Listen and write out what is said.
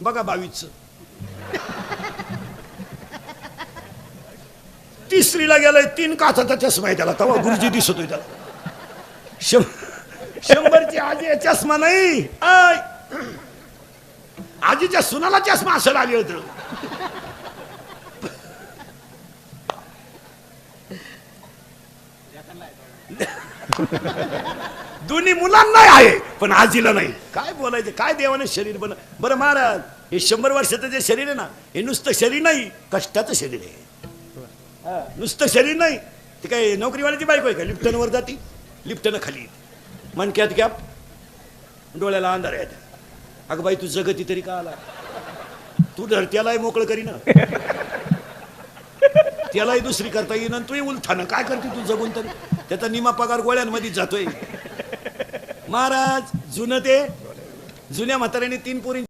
बघा 22. तिसरीला गेलाय 3 काचाचा चष्मा आहे त्याला, तेव्हा गुरुजी दिसतोय त्याला. 100ची आजी चष्मा नाही, आजीच्या सुनाला चष्मा असं आले होत. दोन्ही मुलांना आहे पण आजीला नाही. काय बोलायचं, काय देवाने शरीर बन. बरं महाराज, हे 100 वर्षाचं जे शरीर आहे ना, हे नुसतं शरीर नाही, कष्टाचं शरीर आहे. नुसतं शरीर नाही, ते काय नोकरीवाल्याची बायको आहे का? लिफ्टन वर जाती, लिफ्टनं खाली, मनक्यात कॅप, डोळ्याला अंधार येत. अगं बाई तू जगती तरी का आला? तू धर त्यालाही मोकळं करी ना, त्यालाही दुसरी करता येईन, तू उलथानं काय करते तू जगून तरी? त्याचा निमा पगार गोळ्यांमध्ये जातोय. महाराज जुनं ते जुन्या म्हाताऱ्याने 3 पोरी